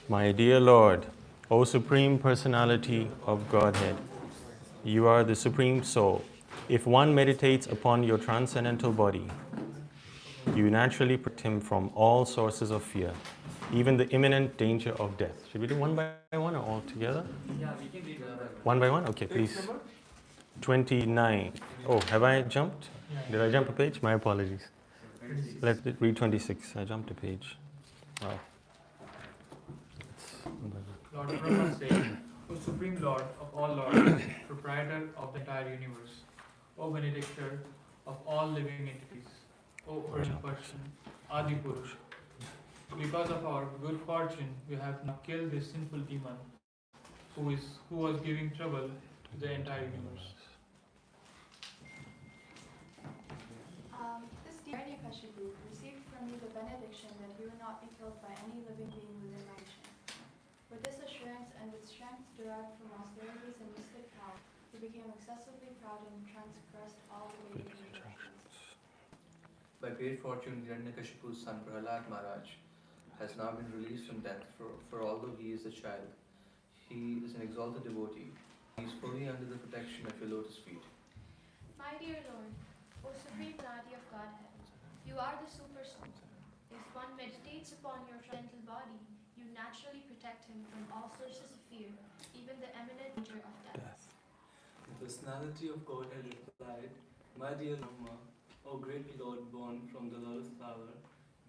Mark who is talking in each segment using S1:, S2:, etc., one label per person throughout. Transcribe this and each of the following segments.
S1: My dear Lord, O Supreme Personality of Godhead, you are the Supreme Soul. If one meditates upon your transcendental body, you naturally protect him from all sources of fear, even the imminent danger of death. Should we do one by one or all together?
S2: Yeah, we can read
S1: one by one. Okay, please. 29. Oh, have I jumped? Did I jump a page? My apologies. Let's read 26. I jumped a page. Wow.
S2: Lord Brahma said, O Supreme Lord of all lords, proprietor of the entire universe, O benedictor of all living entities, O original person, Adi Purush, because of our good fortune, we have now killed this sinful demon who was giving trouble to the entire universe.
S3: This dear Hiranyakashipu received from you the benediction that he would not be killed by any living being within my vision. With this assurance and with strength derived from austerities and mystic power, he became excessively proud and transgressed all the Vedic injunctions.
S4: By great fortune, Hiranyakashipu's son Prahlad Maharaj has now been released from death, for although he is a child, he is an exalted devotee. He is fully under the protection of your lotus feet.
S5: My dear Lord, O Supreme Deity of Godhead, you are the Super Soul. If one meditates upon your transcendental body, you naturally protect him from all sources of fear, even the imminent danger of death.
S6: The personality of Godhead replied, My dear Brahma, O great Lord born from the lotus flower,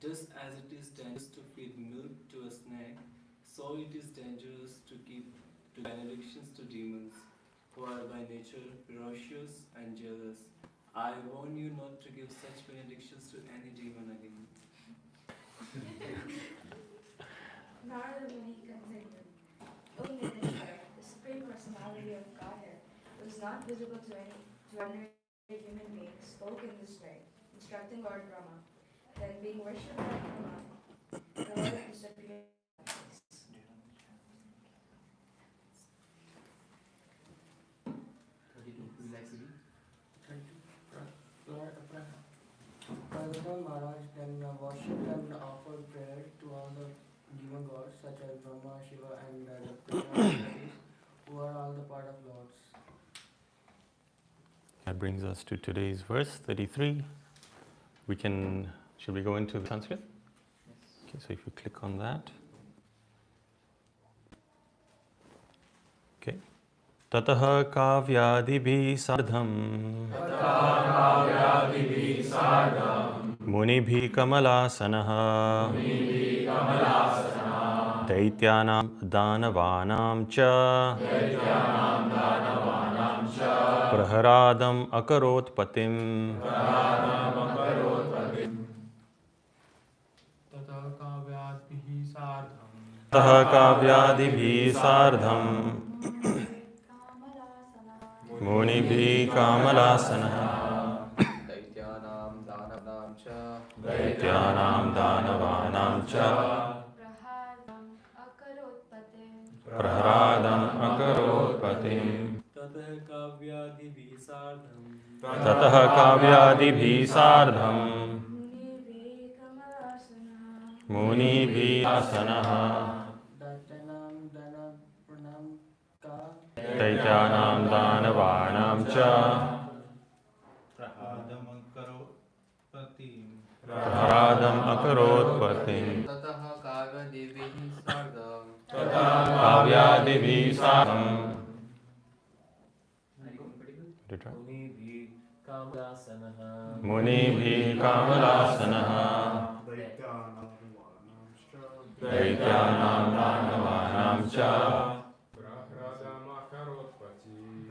S6: just as it is dangerous to feed milk to a snake, so it is dangerous to give benedictions to demons, who are by nature ferocious and jealous. I warn you not to give such benedictions to any demon again.
S7: Narada Muni consented. O Niteshwar, the Supreme Personality of Godhead, who is not visible to ordinary human beings, spoke in this way, instructing Lord Brahma. Then, being worshipped by Brahma, the Lord disappeared.
S8: Prahlad Maharaj then worshipped and offered prayer to all the demon gods such as Brahma, Shiva, and the Prajapati, who are all the part of lords.
S1: That brings us to today's verse 33. Should we go into the Sanskrit? Okay, so if you click on that. Okay. Tataha kavyadibhi sardham munibhi kamalasanaha daityanam danavanam cha praharadam akarot patim ततः काव्यादिभिः सार्धम् मुनिभिः कामलासनः दैत्यानां दानवानां च प्रहरादम् अकरोत् पतिम् ततः काव्यादिभिः सार्धम् मुनिभिः आसनः दैत्यानां दानवानां च प्रहरादम् अकरोत् पतिम्
S4: ततः काव्यादिभिः सार्धम्
S1: काव्यादिभिः सार्धम् मुनिभिः कामलासनः दैत्यानां दानवानां च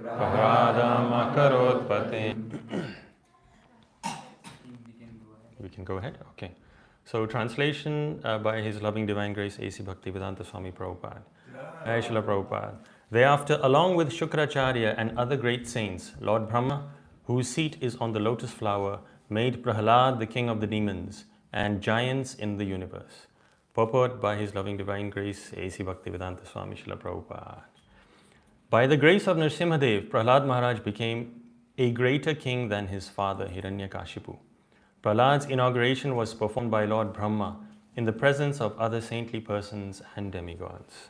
S1: प्रहरादम् अकरोत् पतिम्. We can go ahead? Okay. So translation by His Loving Divine Grace A.C. Bhaktivedanta Swami Prabhupada. Jai Srila Prabhupada. Thereafter, along with Shukracharya and other great saints, Lord Brahma, whose seat is on the lotus flower, made Prahlad the king of the demons and giants in the universe. Purport by His Loving Divine Grace A.C. Bhaktivedanta Swami Srila Prabhupada. By the grace of Nrsimhadev, Prahlad Maharaj became a greater king than his father Hiranyakashipu. Prahlad's inauguration was performed by Lord Brahma in the presence of other saintly persons and demigods.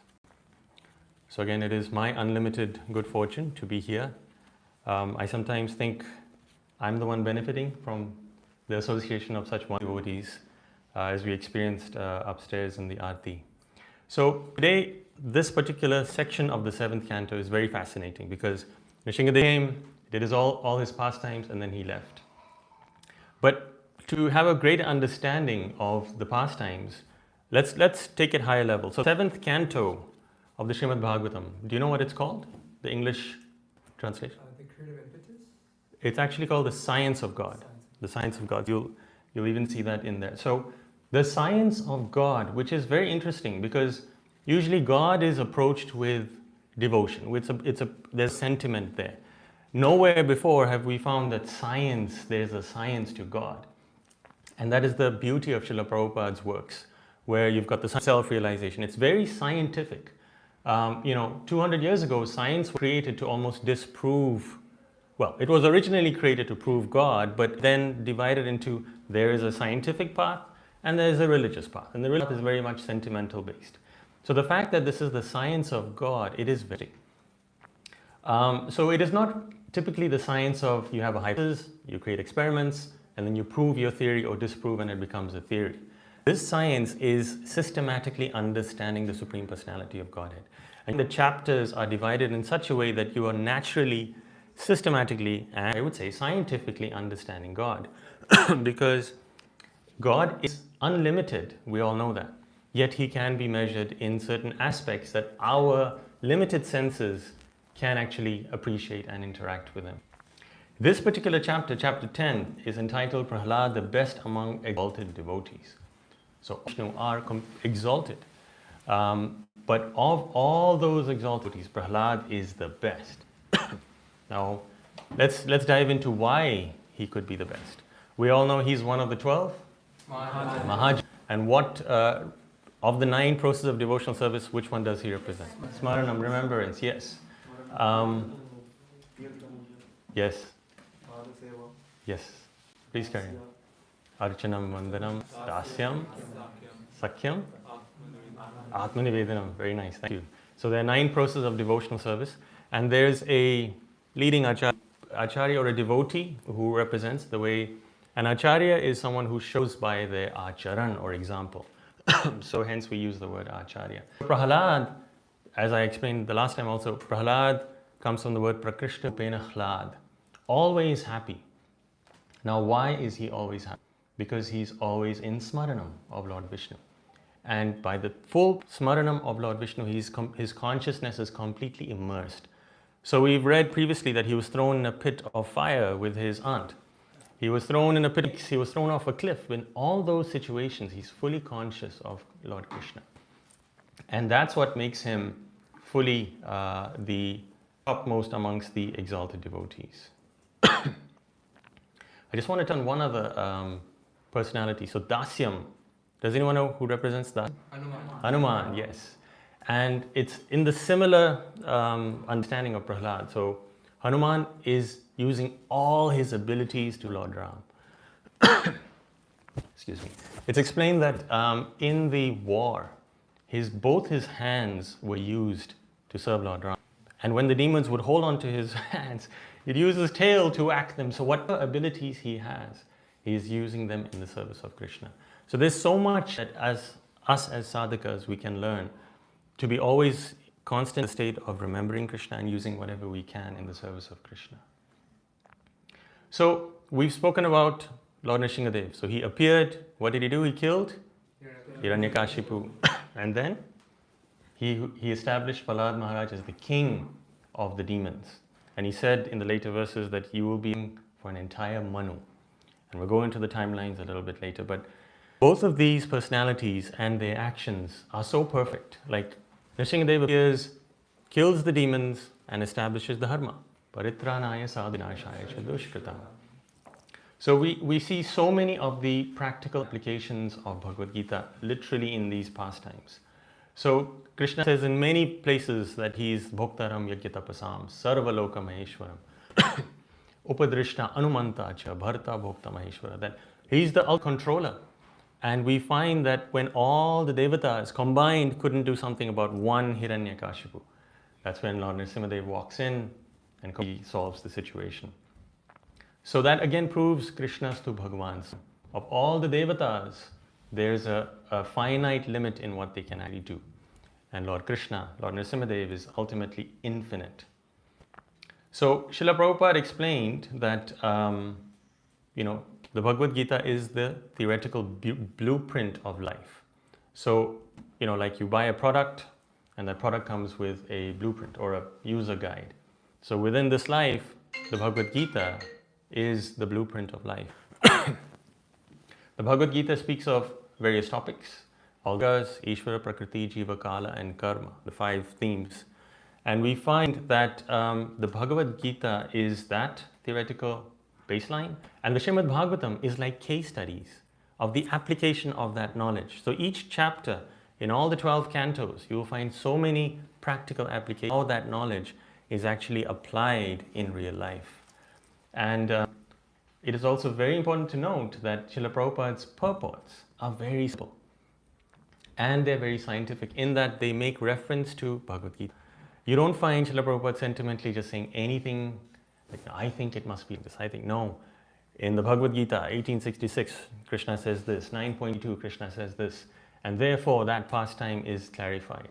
S1: So again, it is my unlimited good fortune to be here. I sometimes think I'm the one benefiting from the association of such wonderful devotees as we experienced upstairs in the Aarti. So today, this particular section of the 7th canto is very fascinating because Nrsingadev came, did all his pastimes, and then he left. But to have a great understanding of the pastimes, let's take it higher level. So 7th canto of the Srimad Bhagavatam, do you know what it's called? The English translation?
S9: The creative impetus?
S1: It's actually called the Science of God. The Science of God. You'll even see that in there. So the Science of God, which is very interesting because usually God is approached with devotion. There's sentiment there. Nowhere before have we found that there's a science to God. And that is the beauty of Srila Prabhupada's works, where you've got the self-realization. It's very scientific. 200 years ago, science was created to almost disprove, well, it was originally created to prove God, but then divided into there is a scientific path and there is a religious path. And the religious path is very much sentimental based. So the fact that this is the science of God, it is very. So it is not typically the science of you have a hypothesis, you create experiments, and then you prove your theory or disprove and it becomes a theory. This science is systematically understanding the Supreme Personality of Godhead. And the chapters are divided in such a way that you are naturally, systematically, and I would say scientifically understanding God. Because God is unlimited, we all know that. Yet He can be measured in certain aspects that our limited senses can actually appreciate and interact with Him. This particular chapter, chapter 10, is entitled Prahlad, the best among exalted devotees. So Vishnu are exalted. But of all those exalted devotees, Prahlad is the best. Now, let's dive into why he could be the best. We all know he's one of the 12 Mahajans. And what of the 9 processes of devotional service, which one does he represent? Smaranam, remembrance, yes. Yes. Yes. Please carry on. Archanam, Vandanam, Dasyam, Sakyam, Atmanivedanam. Very nice, thank you. So there are 9 processes of devotional service, and there's a leading acharya or a devotee who represents the way. An acharya is someone who shows by their acharan or example. So hence we use the word acharya. Prahlad, as I explained the last time also, Prahlad comes from the word prakrishta pena hlad, always happy. Now why is he always happy? Because he's always in smaranam of Lord Vishnu. And by the full smaranam of Lord Vishnu, his consciousness is completely immersed. So we've read previously that he was thrown in a pit of fire with his aunt. He was thrown in a pit, he was thrown off a cliff. In all those situations, he's fully conscious of Lord Krishna. And that's what makes him fully the topmost amongst the exalted devotees. I just want to turn one other personality. So Dasyam, does anyone know who represents that? Hanuman, yes. And it's in the similar understanding of Prahlad. So Hanuman is using all his abilities to Lord Ram. Excuse me. It's explained that in the war, both his hands were used to serve Lord Ram. And when the demons would hold on to his hands, he'd use his tail to whack them. So whatever abilities he has, he is using them in the service of Krishna. So there's so much that as sadhakas we can learn to be always constant state of remembering Krishna and using whatever we can in the service of Krishna. So we've spoken about Lord Nrsingadev. So he appeared. What did he do? He killed Hiranyakashipu. And then he established Prahlad Maharaj as the king of the demons. And he said in the later verses that he will be for an entire Manu. And we'll go into the timelines a little bit later. But both of these personalities and their actions are so perfect. Like Nrsingadev appears, kills the demons, and establishes the dharma. Paritranaya sadhinashaya cha dushkritam. So we see so many of the practical applications of Bhagavad Gita literally in these pastimes. So Krishna says in many places that he is Bhoktaram Yagyatapasam, Sarvaloka Maheshwaram, Upadrishta Anumanta cha Bharta Bhokta Maheshwara, that he is the controller. And we find that when all the devatas combined couldn't do something about one Hiranyakashipu, that's when Lord Nrsimhadev walks in and he solves the situation. So that again proves Krishna's to Bhagavans. Of all the devatas, there's a finite limit in what they can actually do. And Lord Krishna, Lord Nrsimhadev, is ultimately infinite. So Srila Prabhupada explained that, the Bhagavad Gita is the theoretical blueprint of life. So, like you buy a product and that product comes with a blueprint or a user guide. So within this life, the Bhagavad Gita is the blueprint of life. The Bhagavad Gita speaks of various topics: Algas, Ishvara, Prakriti, Jiva, Kala, and Karma, the 5 themes. And we find that the Bhagavad Gita is that theoretical baseline, and the Srimad Bhagavatam is like case studies of the application of that knowledge. So each chapter in all the 12 cantos, you will find so many practical applications, how that knowledge is actually applied in real life. And it is also very important to note that Srila Prabhupada's purports are very simple and they're very scientific in that they make reference to Bhagavad Gita. You don't find Srila Prabhupada sentimentally just saying anything like, I think it must be this, I think. No. In the Bhagavad Gita, 1866, Krishna says this, 9.2, Krishna says this, and therefore that pastime is clarified.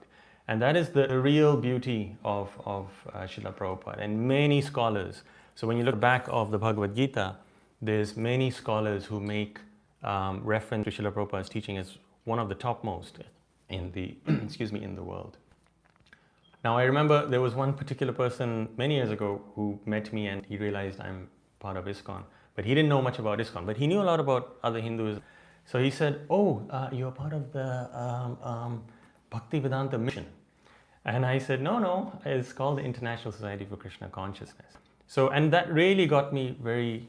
S1: And that is the real beauty of Srila Prabhupada and many scholars. So when you look back of the Bhagavad Gita, there's many scholars who make reference to Srila Prabhupada's teaching as one of the topmost in the, in the world. Now I remember there was one particular person many years ago who met me and he realized I'm part of ISKCON. But he didn't know much about ISKCON, but he knew a lot about other Hindus. So he said, you're part of the Bhaktivedanta mission. And I said, no, it's called the International Society for Krishna Consciousness. So, and that really got me very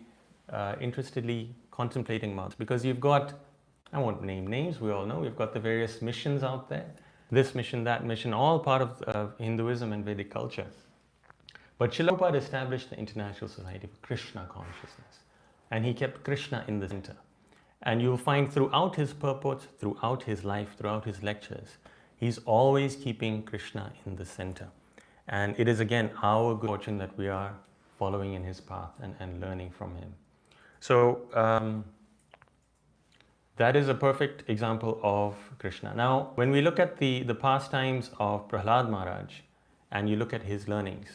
S1: interestedly contemplating Marx, because you've got, I won't name names, we all know, we've got the various missions out there. This mission, that mission, all part of Hinduism and Vedic culture. But Srila Prabhupada established the International Society for Krishna Consciousness. And he kept Krishna in the center. And you'll find throughout his purports, throughout his life, throughout his lectures, he's always keeping Krishna in the center. And it is again our good fortune that we are following in his path and learning from him. So, that is a perfect example of Krishna. Now, when we look at the pastimes of Prahlad Maharaj and you look at his learnings,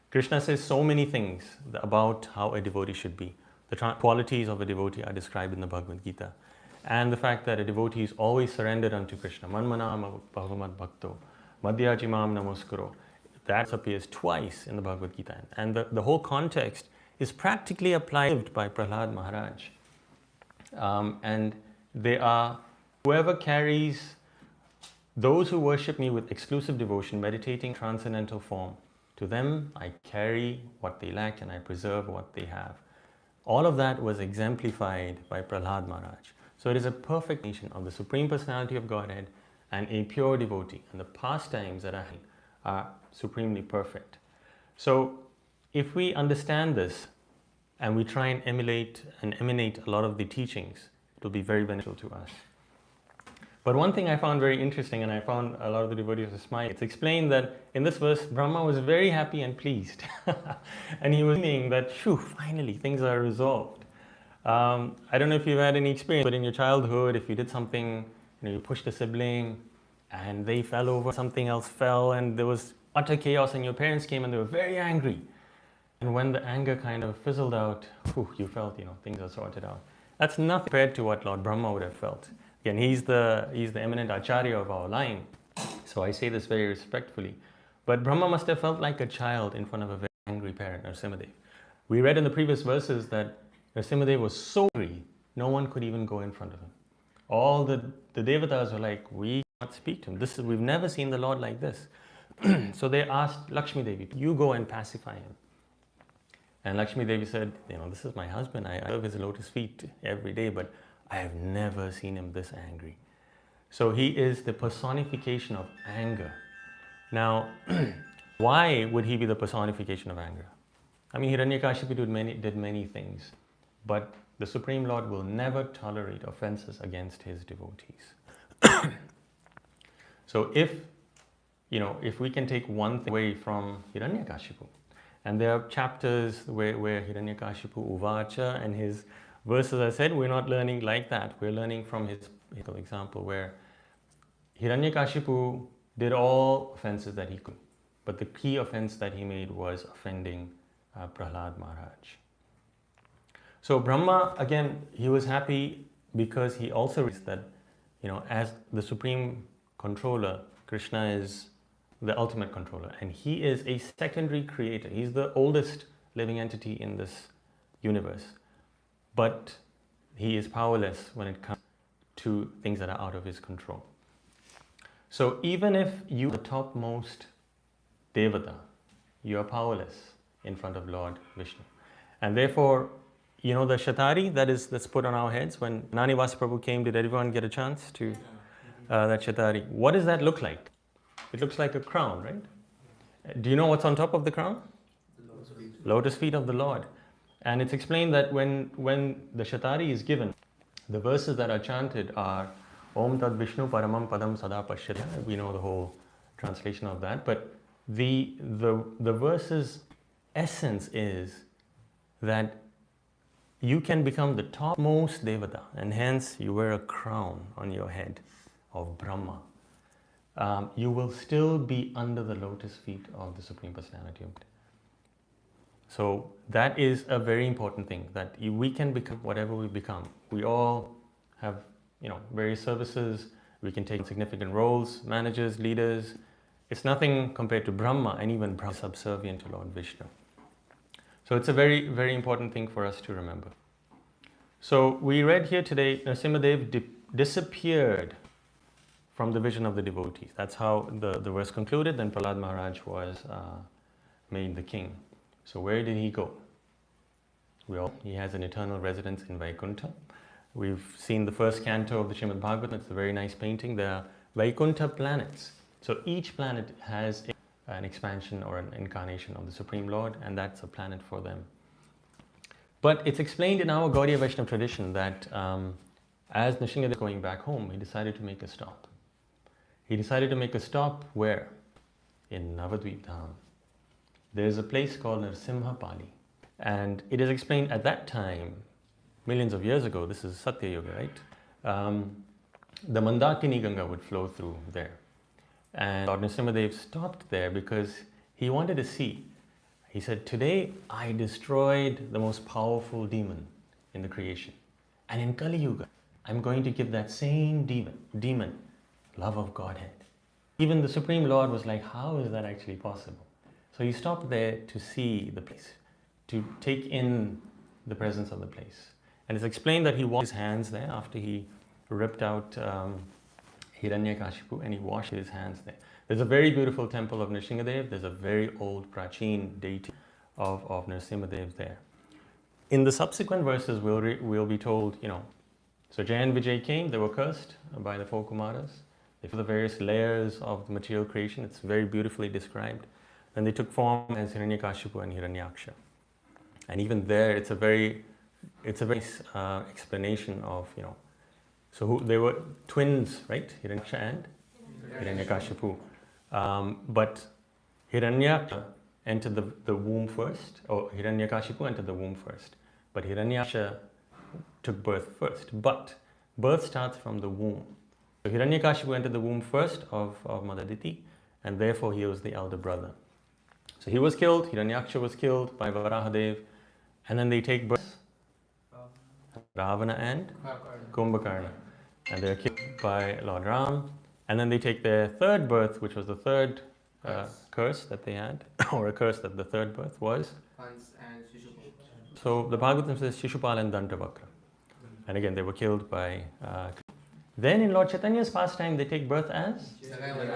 S1: Krishna says so many things about how a devotee should be. The qualities of a devotee are described in the Bhagavad Gita. And the fact that a devotee is always surrendered unto Krishna. Manmanam bhavamat bhakto, madhyajimam namaskuro. That appears twice in the Bhagavad Gita. And the whole context is practically applied by Prahlad Maharaj. And they are, whoever carries those who worship me with exclusive devotion, meditating transcendental form, to them I carry what they lack and I preserve what they have. All of that was exemplified by Prahlad Maharaj. So it is a perfect nation of the Supreme Personality of Godhead and a pure devotee. And the pastimes that are supremely perfect. So if we understand this, and we try and emulate and emanate a lot of the teachings, it will be very beneficial to us. But one thing I found very interesting, and I found a lot of the devotees were smiling, it's explained that in this verse, Brahma was very happy and pleased. And he was meaning that, phew, finally things are resolved. I don't know if you've had any experience, but in your childhood, if you did something, you pushed a sibling, and they fell over, something else fell, and there was utter chaos, and your parents came and they were very angry. And when the anger kind of fizzled out, you felt, things are sorted out. That's nothing compared to what Lord Brahma would have felt. Again, he's the eminent acharya of our line. So I say this very respectfully. But Brahma must have felt like a child in front of a very angry parent, Nrsimhadev. We read in the previous verses that Nrsimhadev was so angry, no one could even go in front of him. All the devatas were like, we cannot speak to him. We've never seen the Lord like this. So they asked Lakshmi Devi, you go and pacify him. And Lakshmi Devi said, this is my husband. I serve his lotus feet every day, but I have never seen him this angry. So he is the personification of anger. Now, why would he be the personification of anger? I mean, Hiranyakashipu did many things, but The Supreme Lord will never tolerate offenses against his devotees. So if we can take one thing away from Hiranyakashipu, and there are chapters where Hiranyakashipu Uvacha and his verses are said, we're not learning like that. We're learning from his example where Hiranyakashipu did all offenses that he could, but the key offense that he made was offending Prahlad Maharaj. So Brahma, again, he was happy because he also realized that, as the supreme controller, Krishna is the ultimate controller, and he is a secondary creator. He's the oldest living entity in this universe, but he is powerless when it comes to things that are out of his control. So even if you are the topmost Devata, you are powerless in front of Lord Vishnu. And therefore, the Shatari that's put on our heads, when Nanivas Prabhu came, did everyone get a chance to that Shatari? What does that look like? It looks like a crown, right? Do you know what's on top of the crown? Lotus feet of the Lord. And it's explained that when the Shatari is given, the verses that are chanted are Om Tad Vishnu Paramam Padam Sada Pashyati. We know the whole translation of that, but the verse's essence is that you can become the topmost Devata, and hence you wear a crown on your head of Brahma. You will still be under the lotus feet of the Supreme Personality of God. So that is a very important thing, that we can become whatever we become. We all have, various services. We can take significant roles, managers, leaders. It's nothing compared to Brahma, and even Brahma is subservient to Lord Vishnu. So it's a very, very important thing for us to remember. So we read here today, Nrsimhadev disappeared from the vision of the devotees. That's how the verse concluded. Then Prahlad Maharaj was made the king. So where did he go? He has an eternal residence in Vaikuntha. We've seen the first canto of the Srimad Bhagavatam. It's a very nice painting. There are Vaikuntha planets. So each planet has an expansion or an incarnation of the Supreme Lord, and that's a planet for them. But it's explained in our Gaudiya Vaishnava tradition that as Nrsimhadev was going back home, he decided to make a stop. He decided to make a stop where? In Navadvip Dham. There's a place called Nrsimhapali. And it is explained at that time, millions of years ago, this is Satya Yuga, right? The Mandakini Ganga would flow through there. And Lord Nrsimhadev stopped there because he wanted to see. He said, today I destroyed the most powerful demon in the creation. And in Kali Yuga, I'm going to give that same demon, love of Godhead. Even the Supreme Lord was like, how is that actually possible? So he stopped there to see the place, to take in the presence of the place. And it's explained that he washed his hands there after he ripped out Hiranyakashipu, and he washed his hands there. There's a very beautiful temple of Nrsimhadev. There's a very old Prachin deity of Nrsimhadev there. In the subsequent verses, we'll be told, so Jay and Vijay came, they were cursed by the four Kumaras. They feel the various layers of the material creation. It's very beautifully described. Then they took form as Hiranyakashipu and Hiranyaksha. And even there, it's a very explanation of, so they were twins, right? Hiranyaksha and Hiranyakashipu. But Hiranyaksha entered the womb first, or Hiranyakashipu entered the womb first. But Hiranyaksha took birth first. But birth starts from the womb. So Hiranyakashipu entered the womb first of Mother Diti, and therefore he was the elder brother. So he was killed, Hiranyaksha was killed by Varahadev, and then they take birth, Ravana and Kumbhakarna, and they're killed by Lord Ram, and then they take their third birth, which was the third curse that they had, or a curse that the third birth was. So the Bhagavatam says Shishupal and Dantavakra, and again they were killed by then in Lord Chaitanya's pastime they take birth as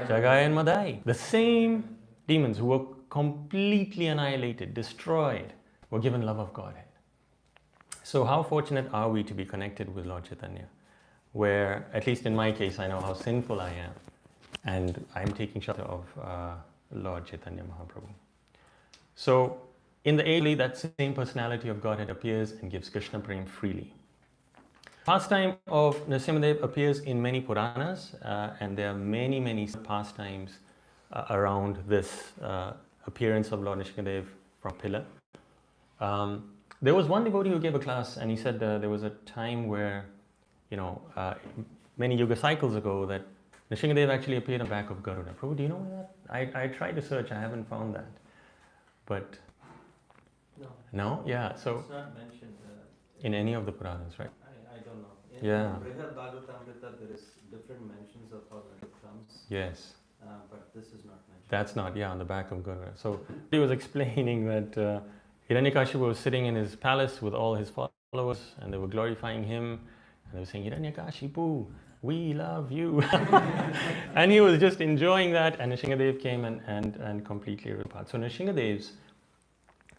S1: Jagai and Madai. The same demons who were completely annihilated, destroyed, were given love of Godhead. So how fortunate are we to be connected with Lord Chaitanya, where, at least in my case, I know how sinful I am, and I'm taking shelter of Lord Chaitanya Mahaprabhu. So in the eighth, that same personality of Godhead appears and gives Krishna Prem freely. Pastime of Nrsimhadev appears in many Puranas, and there are many pastimes around this appearance of Lord Nrsimhadev from pillar. There was one devotee who gave a class, and he said there was a time where, many yuga cycles ago, that Nrsimhadev actually appeared on the back of Garuda. Prabhu, do you know that? I tried to search, I haven't found that. But
S9: no.
S1: No? Yeah. So
S9: it's not mentioned
S1: in any of the Puranas, right?
S9: I don't know. In
S1: Yeah.
S9: Brihad Bhagavatamrita, there is different mentions of how it comes,
S1: Yes.
S9: but this is not mentioned.
S1: That's not, on the back of Garuda. So he was explaining that Hiranyakashipu was sitting in his palace with all his followers, and they were glorifying him, and they were saying, Hiranyakashipu, we love you. And he was just enjoying that, and Nrsimhadev came and completely repelled. So Nrsimhadev's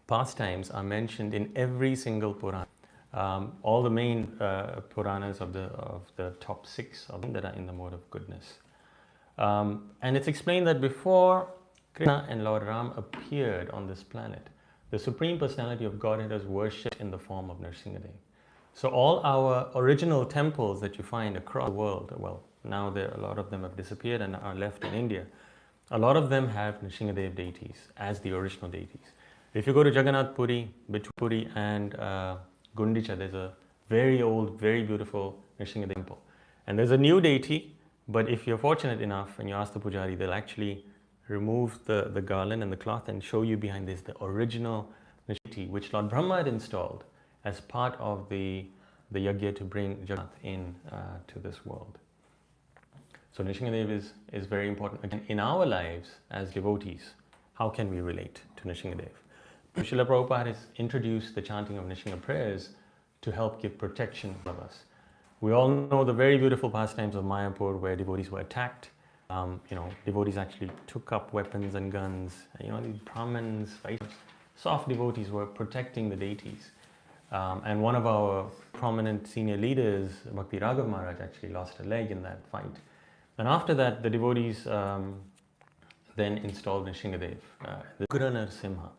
S1: pastimes are mentioned in every single Purana. All the main Puranas of the top 6 of them that are in the mode of goodness. And it's explained that before Krishna and Lord Ram appeared on this planet, the Supreme Personality of Godhead was worshipped in the form of Nrsimhadev. So all our original temples that you find across the world, well, now a lot of them have disappeared and are left in India. A lot of them have Nrsimhadev deities as the original deities. If you go to Jagannath Puri, between Puri and Gundicha, there's a very old, very beautiful Nrsimhadev temple. And there's a new deity, but if you're fortunate enough and you ask the pujari, they'll actually remove the garland and the cloth and show you behind this the original Nrsimhadev, which Lord Brahma had installed as part of the yajna to bring Jagannath in to this world. So Nrsimhadev is very important. Again, in our lives as devotees, how can we relate to Nrsimhadev? Srila Prabhupada has introduced the chanting of Nrsimha prayers to help give protection to us. We all know the very beautiful pastimes of Mayapur where devotees were attacked. Devotees actually took up weapons and guns. These Brahmins, soft devotees were protecting the deities. And one of our prominent senior leaders, Bhakti Raghav Maharaj, actually lost a leg in that fight. And after that, the devotees then installed Nrsimhadev, the Guru Nrsimha.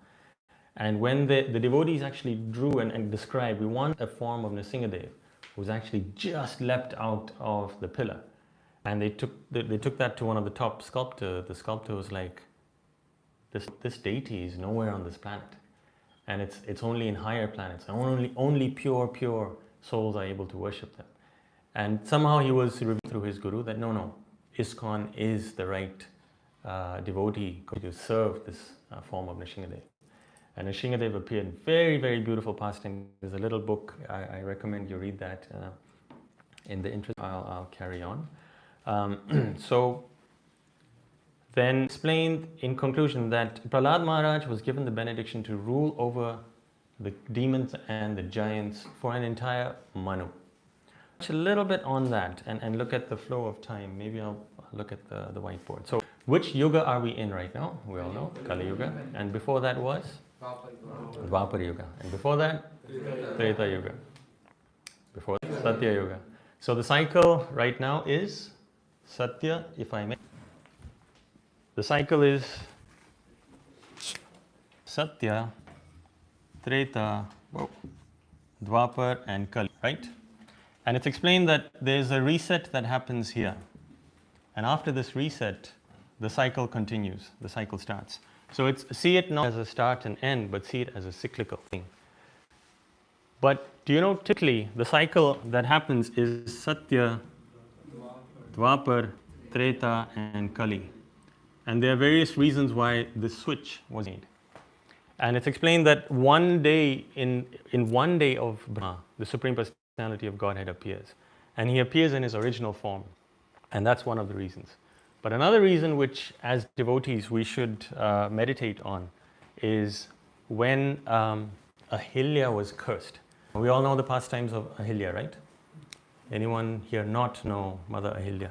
S1: And when the devotees actually drew and described, we want a form of Nrsimhadev who was actually just leapt out of the pillar. And they took that to one of the top sculptors. The sculptor was like, this deity is nowhere on this planet. And it's only in higher planets. Only pure souls are able to worship them. And somehow he was revealed through his guru that no, ISKCON is the right devotee to serve this form of Nrsimhadev. And Nrsimhadev appeared in very, very beautiful pastime. There's a little book, I recommend you read that. In the interest, I'll carry on. So then explained in conclusion that Prahlad Maharaj was given the benediction to rule over the demons and the giants for an entire Manu. Touch a little bit on that and look at the flow of time. Maybe I'll look at the whiteboard. So which yuga are we in right now? We all know, Kali Yuga. And before that was? Dwapar Yuga. And before that? Treta Yuga. Before that, Satya Yuga. So the cycle right now is Satya, if I may. The cycle is Satya, Treta, Dwapar and Kali, right? And it's explained that there's a reset that happens here. And after this reset, the cycle continues, the cycle starts. So see it not as a start and end, but see it as a cyclical thing. But do you know, typically, the cycle that happens is Satya, Dwapar, Treta and Kali. And there are various reasons why this switch was made. And it's explained that one day, in one day of Brahma, the Supreme Personality of Godhead appears. And he appears in his original form. And that's one of the reasons. But another reason which, as devotees, we should meditate on is when Ahilya was cursed. We all know the pastimes of Ahilya, right? Anyone here not know Mother Ahilya?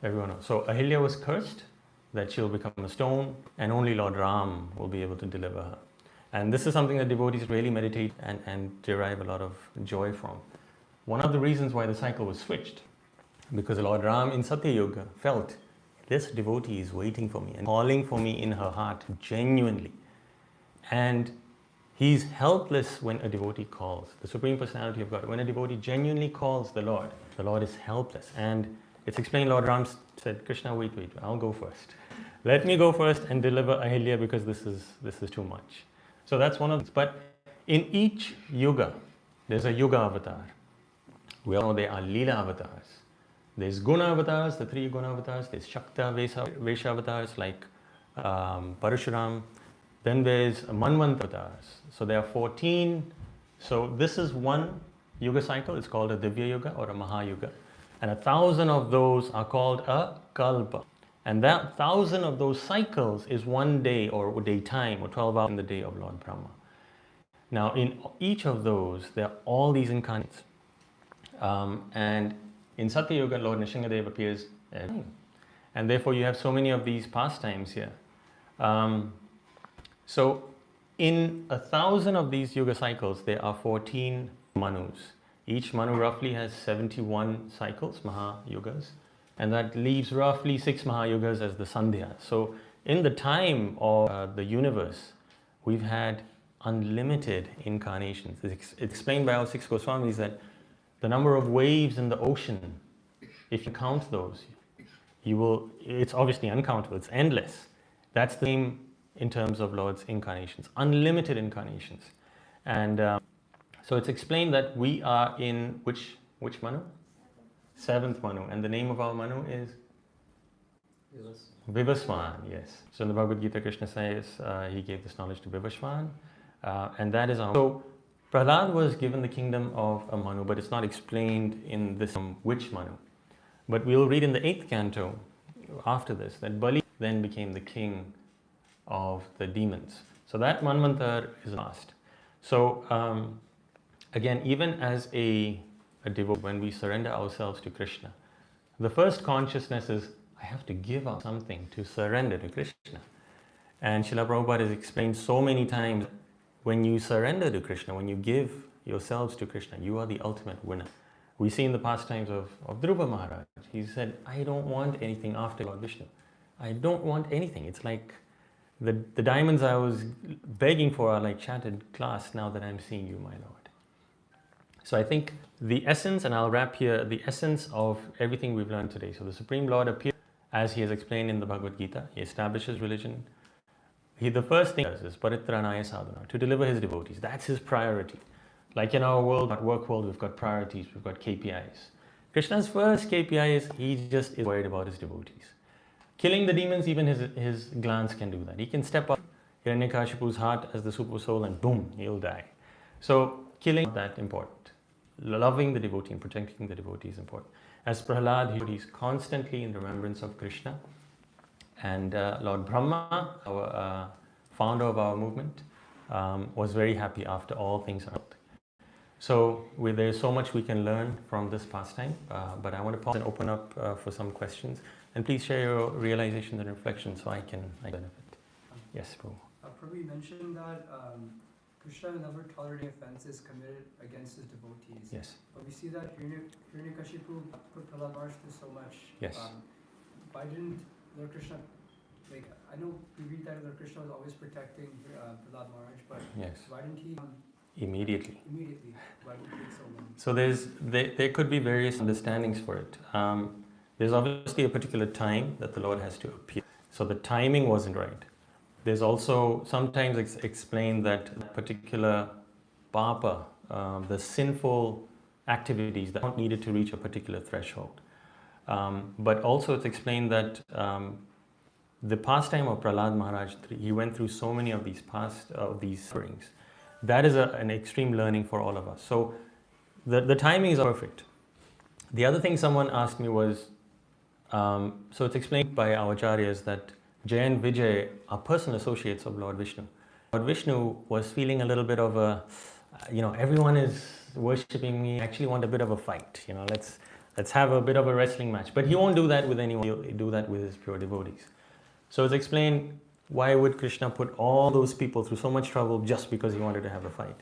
S1: Everyone knows. So Ahilya was cursed that she'll become a stone and only Lord Ram will be able to deliver her. And this is something that devotees really meditate and derive a lot of joy from. One of the reasons why the cycle was switched, because Lord Ram in Satya Yuga felt, this devotee is waiting for me and calling for me in her heart genuinely. And he's helpless when a devotee calls. The Supreme Personality of God, when a devotee genuinely calls the Lord is helpless. And it's explained, Lord Ram said, Krishna, wait, I'll go first. Let me go first and deliver Ahilya, because this is too much. So that's one of the, but in each yuga, there's a yuga avatar. We all know there are Leela avatars. There's Guna avatars, the 3 Guna avatars. There's Shakta Vesha avatars like Parashuram. Then there's Manvant avatars. So there are 14. So this is one yuga cycle. It's called a Divya Yuga or a Mahayuga. And 1,000 of those are called a Kalpa. And that 1,000 of those cycles is one day or daytime or 12 hours in the day of Lord Brahma. Now in each of those, there are all these incarnations. And in Satya Yuga, Lord Nishingadev appears every time. And therefore you have so many of these pastimes here. So in 1,000 of these yuga cycles, there are 14 manus. Each manu roughly has 71 cycles, Mahayugas. And that leaves roughly 6 Mahayugas as the Sandhya. So in the time of the universe, we've had unlimited incarnations. It's explained by our 6 Goswamis that the number of waves in the ocean, if you count those, it's obviously uncountable, it's endless. That's the same in terms of Lord's incarnations, unlimited incarnations. And so it's explained that we are in which Manu? 7th Manu. And the name of our Manu is? Vivaswan, yes. So in the Bhagavad Gita, Krishna says he gave this knowledge to Vivaswan. And that is our... So Prahlad was given the kingdom of a Manu, but it's not explained in this which Manu. But we'll read in the 8th canto after this that Bali then became the king of the demons. So that Manvantar is last. So again, even as a devotee, when we surrender ourselves to Krishna, the first consciousness is, I have to give up something to surrender to Krishna. And Srila Prabhupada has explained so many times, when you surrender to Krishna, when you give yourselves to Krishna, you are the ultimate winner. We see in the pastimes of Dhruva Maharaj, he said, I don't want anything after Lord Vishnu. I don't want anything. It's like the diamonds I was begging for are like shattered glass now that I'm seeing you, my Lord. So I think the essence, and I'll wrap here, the essence of everything we've learned today. So the Supreme Lord appears, as he has explained in the Bhagavad Gita. He establishes religion. The first thing he does is paritranaya sadhana, to deliver his devotees. That's his priority. Like in our world, our work world, we've got priorities, we've got KPIs. Krishna's first KPI is he just is worried about his devotees. Killing the demons, even his glance can do that. He can step up Hiranyakashipu's heart as the super soul and boom, he'll die. So killing is that important. Loving the devotee and protecting the devotee is important. As Prahlad, he's constantly in remembrance of Krishna. And Lord Brahma, our founder of our movement, was very happy after all things are out. So there's so much we can learn from this pastime, but I want to pause and open up for some questions. And please share your realizations and reflections so I can benefit. Yes, Prabhu.
S10: Prabhu, you mentioned that Krishna will never tolerate offenses committed against his devotees.
S1: Yes.
S10: But we see that Hiranyakashipu put Prahlad Maharaj through so much.
S1: Yes.
S10: Why didn't Lord Krishna, like, I know we read that Lord Krishna was always protecting Prahlad Maharaj, but
S1: Yes.
S10: why didn't he
S1: Immediately.
S10: Why did it take so long?
S1: So there could be various understandings for it. There's obviously a particular time that the Lord has to appear. So the timing wasn't right. There's also sometimes explained that particular papa, the sinful activities that aren't needed to reach a particular threshold. But also it's explained that the pastime of Prahlad Maharaj, he went through so many of these sufferings. That is an extreme learning for all of us. So the timing is perfect. The other thing someone asked me was, so it's explained by our acharyas that Jay and Vijay are personal associates of Lord Vishnu. Lord Vishnu was feeling a little bit of everyone is worshipping me, I actually want a bit of a fight, let's have a bit of a wrestling match. But he won't do that with anyone, he'll do that with his pure devotees. So it's explained, why would Krishna put all those people through so much trouble just because he wanted to have a fight?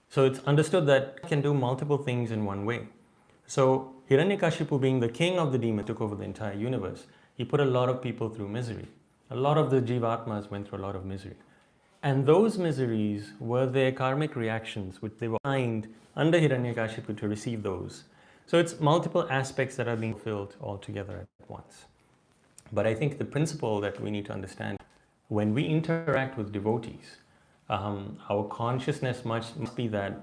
S1: So it's understood that he can do multiple things in one way. So Hiranyakashipu, being the king of the demons, took over the entire universe. He put a lot of people through misery. A lot of the Jivatmas went through a lot of misery. And those miseries were their karmic reactions, which they were assigned under Hiranyakashipu to receive those. So it's multiple aspects that are being fulfilled all together at once. But I think the principle that we need to understand, when we interact with devotees, our consciousness must be that,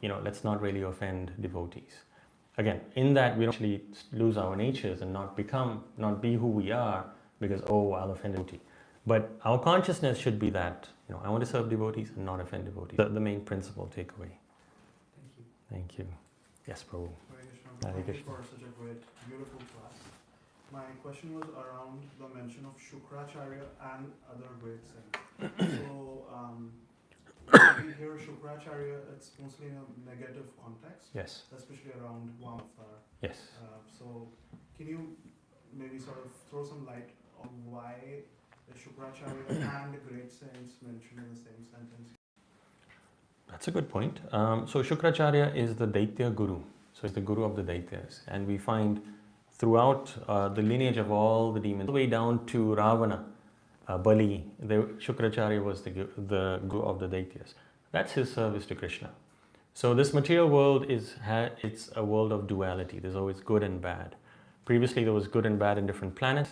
S1: let's not really offend devotees. Again, in that we don't actually lose our natures and not be who we are because, I'll offend a devotee. But our consciousness should be that, I want to serve devotees and not offend devotees. The main principle takeaway.
S11: Thank you.
S1: Thank you. Yes, Prabhu.
S11: Hare Krishna.
S1: Hare
S11: Thank you
S1: Krishna.
S11: for such a great, beautiful class. My question was around the mention of Shukracharya and other great saints. So, when we hear Shukracharya, it's mostly in a negative context,
S1: Yes.
S11: especially around Vamavatar.
S1: Yes.
S11: So, can you maybe sort of throw some light on why the Shukracharya and the great saints mentioned in the same sentence?
S1: That's a good point. So Shukracharya is the Daitya Guru. So he's the Guru of the Daityas. And we find throughout the lineage of all the demons, all the way down to Ravana, Bali, Shukracharya was the Guru of the Daityas. That's his service to Krishna. So this material world it's a world of duality. There's always good and bad. Previously there was good and bad in different planets.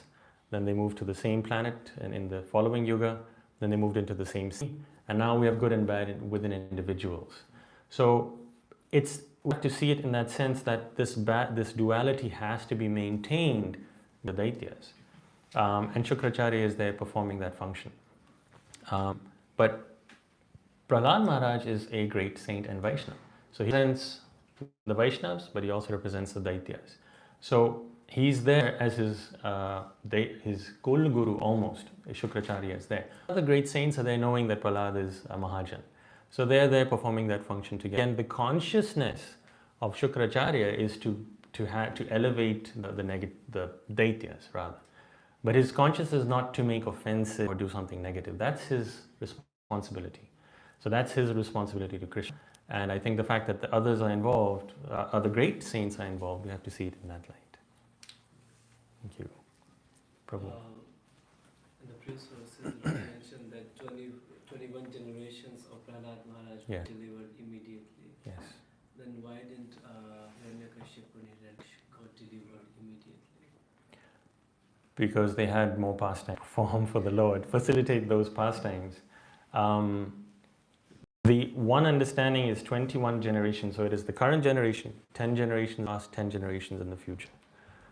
S1: Then they moved to the same planet and in the following yuga. Then they moved into the same sea. And now we have good and bad within individuals. So we have to see it in that sense that this duality has to be maintained in the Daityas. And Shukracharya is there performing that function. But Prahlad Maharaj is a great saint and Vaishnava. So he represents the Vaishnavas, but he also represents the Daityas. So he's there as his Kul Guru almost. Shukracharya is there. Other great saints are there knowing that Prahlad is a Mahajan. So they're there performing that function together. And the consciousness of Shukracharya is to elevate the Daityas rather. But his consciousness is not to make offensive or do something negative. That's his responsibility. So that's his responsibility to Krishna. And I think the fact that the others are involved, other great saints are involved, we have to see it in that light. Thank you. Prabhu.
S6: In the previous verses, you mentioned that 21 generations of Prahlad Maharaj were
S1: Yeah.
S6: delivered immediately.
S1: Yes.
S6: Then why didn't Hiranyakashipu and Hiranyakashipu got delivered immediately?
S1: Because they had more pastime to perform for the Lord, facilitate those pastimes. The one understanding is 21 generations, so it is the current generation, 10 generations past, 10 generations in the future.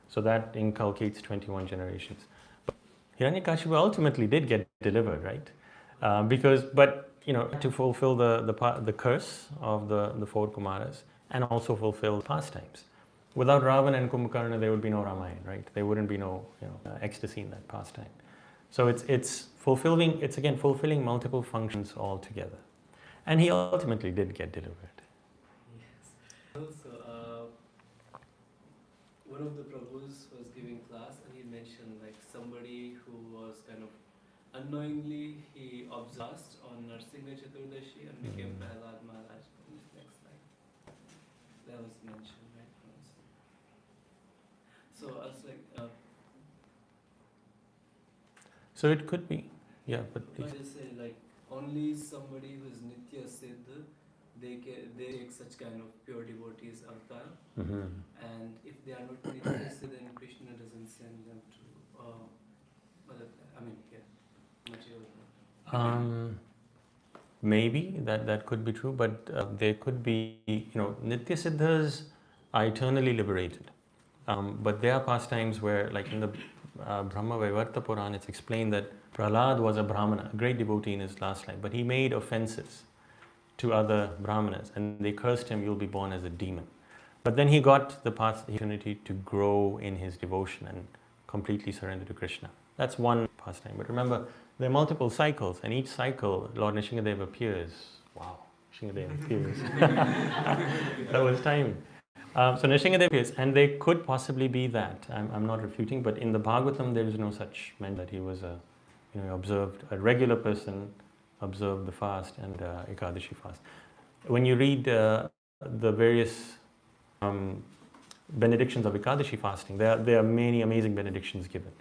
S1: So that inculcates 21 generations. But Hiranyakashipu ultimately did get delivered, right? To fulfill the curse of the four Kumaras and also fulfill pastimes. Without Ravana and Kumbhakarna, there would be no Ramayana, right? There wouldn't be no ecstasy in that pastime. So it's fulfilling multiple functions all together. And he ultimately did get delivered.
S6: Yes. Also, one of the Prabhus was giving class and he mentioned like somebody who was kind of unknowingly he obsessed on Narsingha Chaturdashi and became Prahlad Maharaj in his next life. That was mentioned, right? So I was like,
S1: So it could be, yeah, but
S6: I just say like only somebody who is Nitya Siddha, they take such kind of pure devotees avatar. And if they are not Nitya Siddha, then Krishna doesn't send them to material.
S1: Maybe that could be true, but there could be, Nitya Siddhas are eternally liberated. But there are pastimes where, like in the Brahma Vaivarta Purana, it's explained that Prahlad was a Brahmana, a great devotee in his last life, but he made offenses to other Brahmanas and they cursed him, you'll be born as a demon. But then he got the opportunity to grow in his devotion and completely surrender to Krishna. That's one pastime. But remember, there are multiple cycles, and each cycle, Lord Nrsingadev appears. Wow, Nrsingadev appears. That was time. So Nrsingadev appears, and there could possibly be that. I'm not refuting, but in the Bhagavatam, there is no such mention that he was a regular person, observed the fast and Ekadashi fast. When you read the various benedictions of Ekadashi fasting, there are many amazing benedictions given.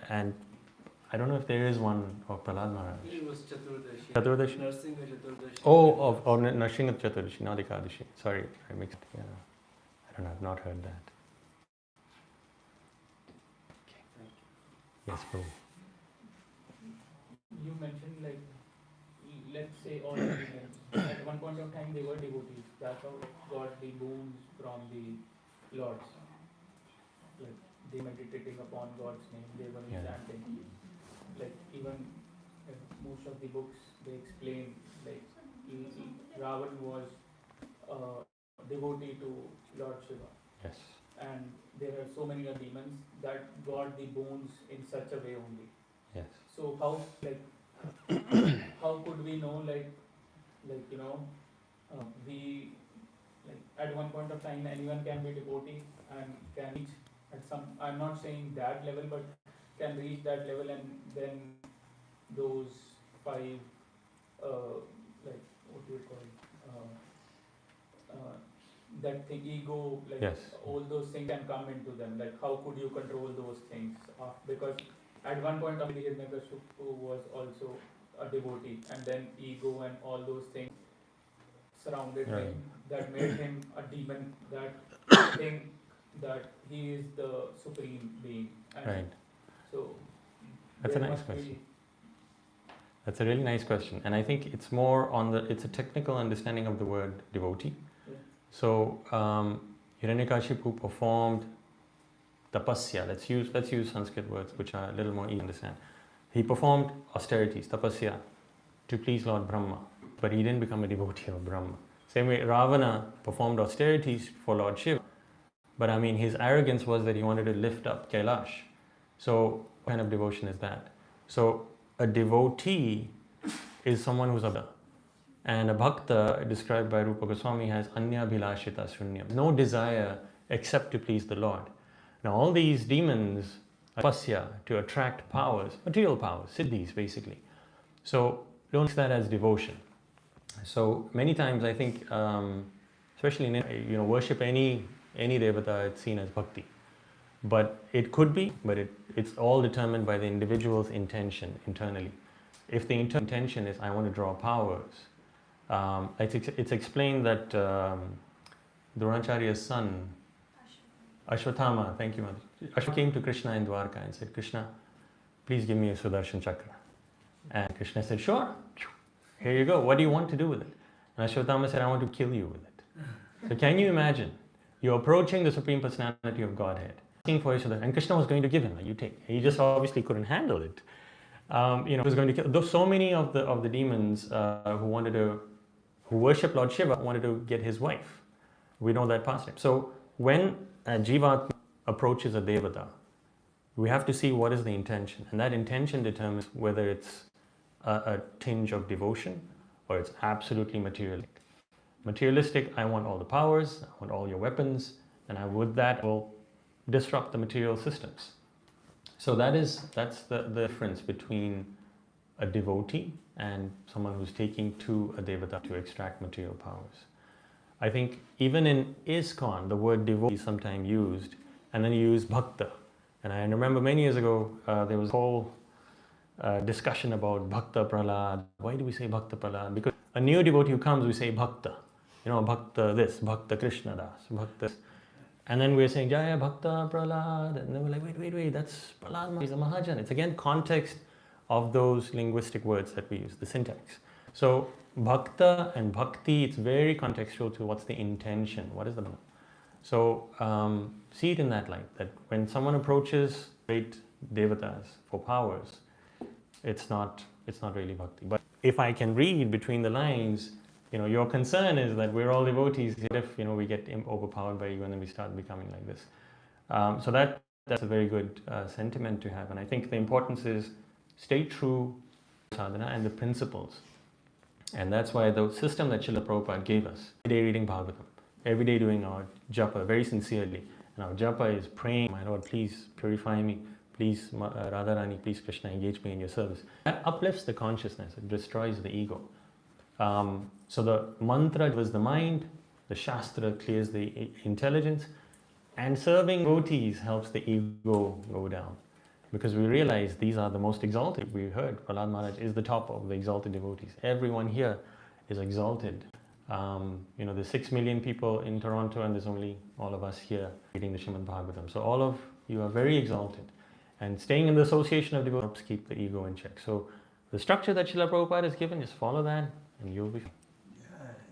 S1: And I don't know if there is one of Prahlad Maharaj.
S6: It was Chaturdashi.
S1: Chaturdashi?
S6: Narsinga Chaturdashi.
S1: Oh, of Narsingha Chaturdashi, not Ekadashi. Sorry, I mixed it. Yeah. I don't know, I've not heard that. Yes, Prabhu.
S2: You mentioned like, let's say all the demons, at one point of time they were devotees. That's how got the boons from the lords. Like they meditating upon God's name, they were chanting. Like even most of the books they explain like Ravan was a devotee to Lord Shiva.
S1: Yes.
S2: And there are so many demons that got the boons in such a way only.
S1: Yes.
S2: So how like how could we know like you know we like at one point of time anyone can be devotee and can reach at some, I'm not saying that level, but can reach that level, and then those five like what do you call that thing, ego, like
S1: Yes.
S2: all those things can come into them. Like how could you control those things? Because at one point of time Hiranyakashipu was also a devotee, and then ego and all those things surrounded him that made him a demon, that think that he is the supreme being. And
S1: Right.
S2: so
S1: That's a
S2: there
S1: nice
S2: must be-
S1: question. That's a really nice question, and I think it's more on it's a technical understanding of the word devotee.
S2: Yeah.
S1: So Hiranyakashipu performed tapasya. Let's use Sanskrit words which are a little more easy to understand. He performed austerities, tapasya, to please Lord Brahma, but he didn't become a devotee of Brahma. Same way Ravana performed austerities for Lord Shiva, but I mean his arrogance was that he wanted to lift up Kailash. So what kind of devotion is that? So a devotee is someone who's a bhakta. And a bhakta, described by Rupa Goswami, has anya bhilashita sunyam, no desire except to please the Lord. Now all these demons are tapasya, to attract powers, material powers, siddhis basically. So don't see that as devotion. So many times I think, especially in worship any devata, it's seen as bhakti. But it could be, but it's all determined by the individual's intention internally. If the intention is, I want to draw powers, it's explained that Dronacharya's son, Ashwatthama, thank you, Mother. Ashwatthama came to Krishna in Dwarka and said, Krishna, please give me a Sudarshan Chakra. And Krishna said, sure, here you go. What do you want to do with it? And Ashwatthama said, I want to kill you with it. So can you imagine? You're approaching the Supreme Personality of Godhead, asking for his Sudarshan, and Krishna was going to give him, you take. He just obviously couldn't handle it. He was going to kill. Though so many of the demons who worship Lord Shiva wanted to get his wife. We know that past time. So when a Jivatma approaches a Devata, we have to see what is the intention, and that intention determines whether it's a tinge of devotion or it's absolutely materialistic. Materialistic, I want all the powers, I want all your weapons, and with that will disrupt the material systems. So that's the difference between a devotee and someone who's taking to a devata to extract material powers. I think even in ISKCON, the word devotee is sometimes used, and then you use bhakta. And I remember many years ago, there was a whole discussion about Bhakta Prahlad. Why do we say Bhakta Prahlad? Because a new devotee who comes, we say Bhakta. Bhakta this, Bhakta Krishna Das, Bhakta. And then we're saying Jaya Bhakta Prahlad. And then we're like, wait, that's Prahlad, he's a Mahajan. It's again context of those linguistic words that we use, the syntax. So Bhakta and Bhakti, it's very contextual to what's the intention, what is the Bhakti. So see it in that light, that when someone approaches great devatas for powers, it's not really bhakti. But if I can read between the lines, your concern is that we're all devotees. If we get overpowered by ego and then we start becoming like this. So that's a very good sentiment to have. And I think the importance is stay true to sadhana and the principles. And that's why the system that Srila Prabhupada gave us, every day reading Bhagavatam, every day doing our japa very sincerely. And our japa is praying, my Lord, please purify me. Please, Radharani, please Krishna, engage me in your service. That uplifts the consciousness, it destroys the ego. So the mantra was the mind, the shastra clears the intelligence, and serving devotees helps the ego go down. because we realize these are the most exalted. We heard Prahlad Maharaj is the top of the exalted devotees. Everyone here is exalted. There's 6 million people in Toronto, and there's only all of us here reading the Srimad Bhagavatam. So all of you are very exalted. And staying in the association of devotees helps keep the ego in check. So the structure that Srila Prabhupada has given, just follow that and you'll be fine.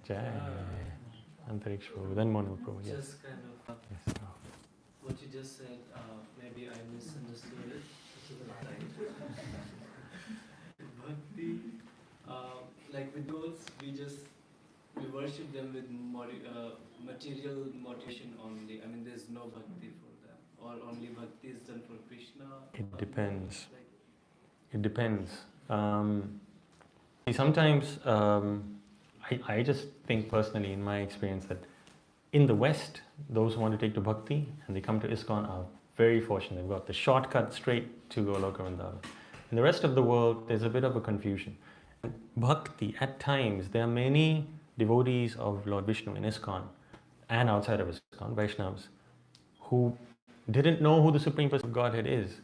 S1: Jai. Antariksh Prabhu, then Monu Prabhu. Yes.
S6: Just kind of
S1: Yes.
S6: what you just said, maybe I misunderstood it. Bhakti, like with those, we worship them with material motivation only. I mean, there's no bhakti for them, or only bhakti is done for Krishna.
S1: It depends. It depends. Sometimes I just think personally, in my experience, that in the West, those who want to take to bhakti and they come to ISKCON are very fortunate. They've got the shortcut straight to Goloka Vrindavan. In the rest of the world, there's a bit of a confusion. Bhakti, at times, there are many devotees of Lord Vishnu in ISKCON and outside of ISKCON, Vaishnavas, who didn't know who the Supreme Person of Godhead is.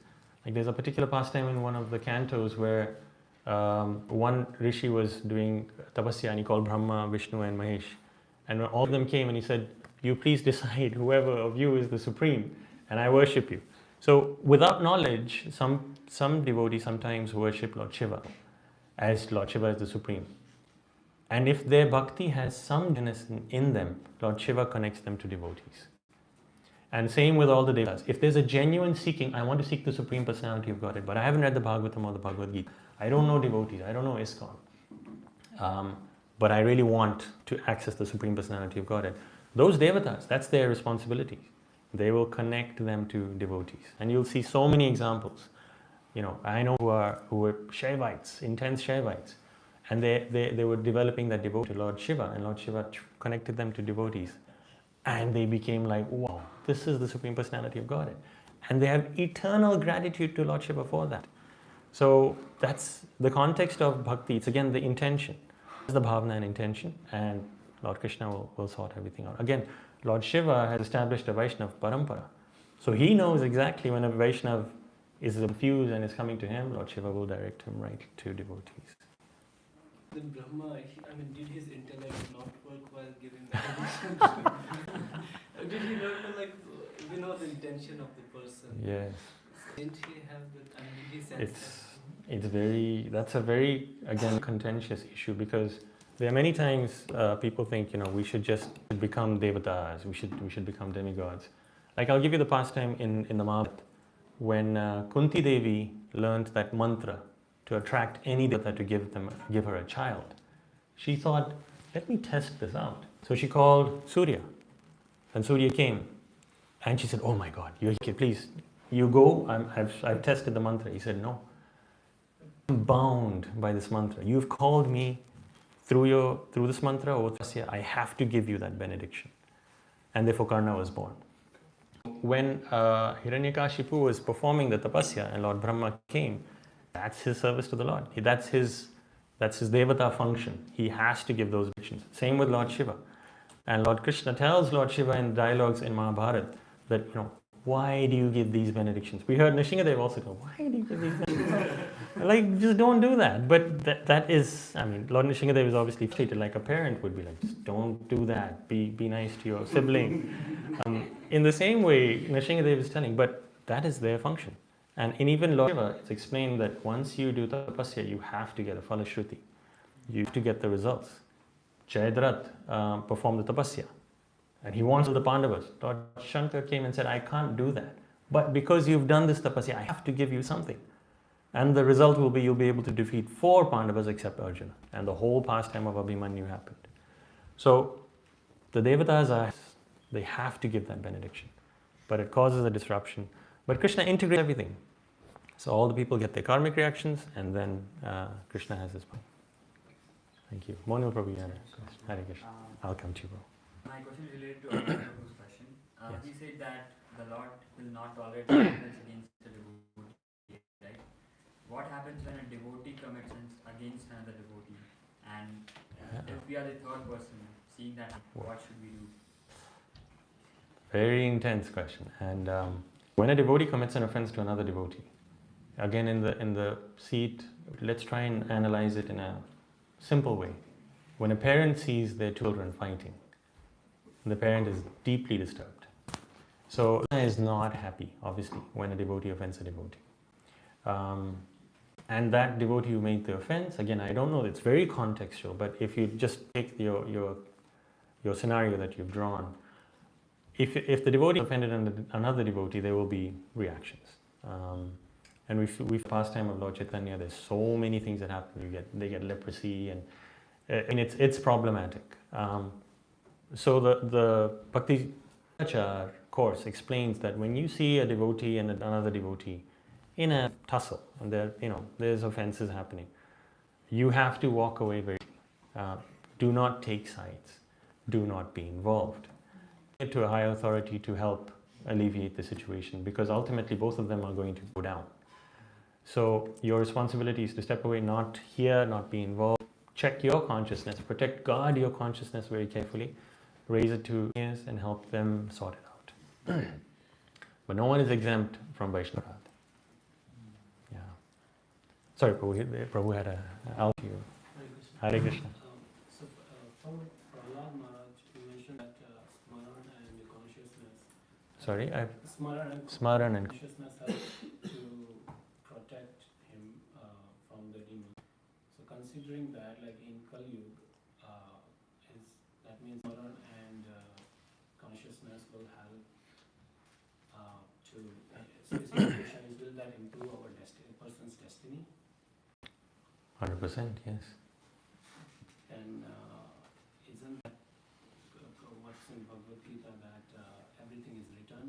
S1: Like there's a particular pastime in one of the cantos where one rishi was doing tapasya and he called Brahma, Vishnu and Mahesh. And when all of them came and he said, you please decide whoever of you is the Supreme and I worship you. So without knowledge, some devotees sometimes worship Lord Shiva as Lord Shiva is the Supreme. And if their bhakti has some unison in them, Lord Shiva connects them to devotees. And same with all the devas. If there's a genuine seeking, I want to seek the Supreme Personality of Godhead, but I haven't read the Bhagavatam or the Bhagavad Gita. I don't know devotees, I don't know ISKCON. But I really want to access the Supreme Personality of Godhead. Those devatas, that's their responsibility. They will connect them to devotees. And you'll see so many examples. I know who were Shaivites, intense Shaivites. And they were developing that devotion to Lord Shiva, and Lord Shiva connected them to devotees. And they became like, wow, this is the Supreme Personality of Godhead. And they have eternal gratitude to Lord Shiva for that. So that's the context of bhakti. It's again the intention. It's the bhavana and intention, and Lord Krishna will sort everything out. Again, Lord Shiva has established a Vaishnava parampara. So he knows exactly when a Vaishnava is confused and is coming to him, Lord Shiva will direct him right to devotees.
S6: Then Brahma, did his intellect not work while giving that? Did he not we know the intention of the person?
S1: Yes.
S6: Didn't he have the, did he sense
S1: that's a very, again, contentious issue, because there are many times people think, we should just become devatas, we should become demigods. Like I'll give you the pastime in the Mahabharata, when Kunti Devi learned that mantra to attract any devata to give her a child. She thought, let me test this out. So she called Surya, and Surya came, and she said, oh my God, please, you go, I've tested the mantra. He said, no, I'm bound by this mantra. You've called me through this mantra, I have to give you that benediction. And therefore Karna was born. When Hiranyakashipu was performing the tapasya and Lord Brahma came, that's his service to the Lord. That's his devata function. He has to give those benedictions. Same with Lord Shiva. And Lord Krishna tells Lord Shiva in dialogues in Mahabharata that, why do you give these benedictions? We heard Nrsingadev also go, why do you give these benedictions? Just don't do that. But that is, Lord Nrsingadev is obviously treated like a parent would be like, just don't do that. Be nice to your sibling. In the same way, Nrsingadev is telling, but that is their function. And in even Lord Shiva, it's explained that once you do tapasya, you have to get a phalashruti. You have to get the results. Jayadrat performed the tapasya. And he wants the Pandavas. Lord Shankar came and said, I can't do that. But because you've done this tapasya, I have to give you something. And the result will be you'll be able to defeat 4 Pandavas except Arjuna. And the whole pastime of Abhimanyu happened. So the devatas they have to give that benediction. But it causes a disruption. But Krishna integrates everything. So all the people get their karmic reactions, and then Krishna has his point. Thank you. Monu Prabhu, Hare Krishna. I'll come to you, bro.
S12: My question is related to Prabhu's question.
S1: Yes.
S12: He said that the Lord will not tolerate violence against a devotee, right? What happens when a devotee commits against another devotee? And if we are the third person, seeing that, what should we do?
S1: Very intense question. And when a devotee commits an offense to another devotee, Again, in the seat, let's try and analyze it in a simple way. When a parent sees their children fighting, the parent is deeply disturbed. So Krishna is not happy, obviously, when a devotee offends a devotee. And that devotee who made the offense, again, I don't know, it's very contextual, but if you just take your scenario that you've drawn, if the devotee offended another devotee, there will be reactions. And we've pastime of Lord Chaitanya, there's so many things that happen. They get leprosy, and it's problematic. So the Bhakti Achar course explains that when you see a devotee and another devotee in a tussle, and there's offenses happening, you have to walk away very. Do not take sides. Do not be involved. Get to a higher authority to help alleviate the situation, because ultimately both of them are going to go down. So your responsibility is to step away, not hear, not be involved. Check your consciousness, guard your consciousness very carefully, raise it to ears and help them sort it out. But no one is exempt from Vaishnava. Yeah. Sorry, Prabhu had a out to you. Hare Krishna.
S6: So from Prahlad Maharaj, you mentioned that Smaran and consciousness.
S1: Sorry,
S6: Smaran and consciousness help to protect him from the demon. So considering that, like in Kali Yuga, that means Smaran and consciousness will help to. So his question is, will that improve our destiny, person's destiny?
S1: 100%, yes.
S6: And isn't that what's in Bhagavad Gita, that everything is written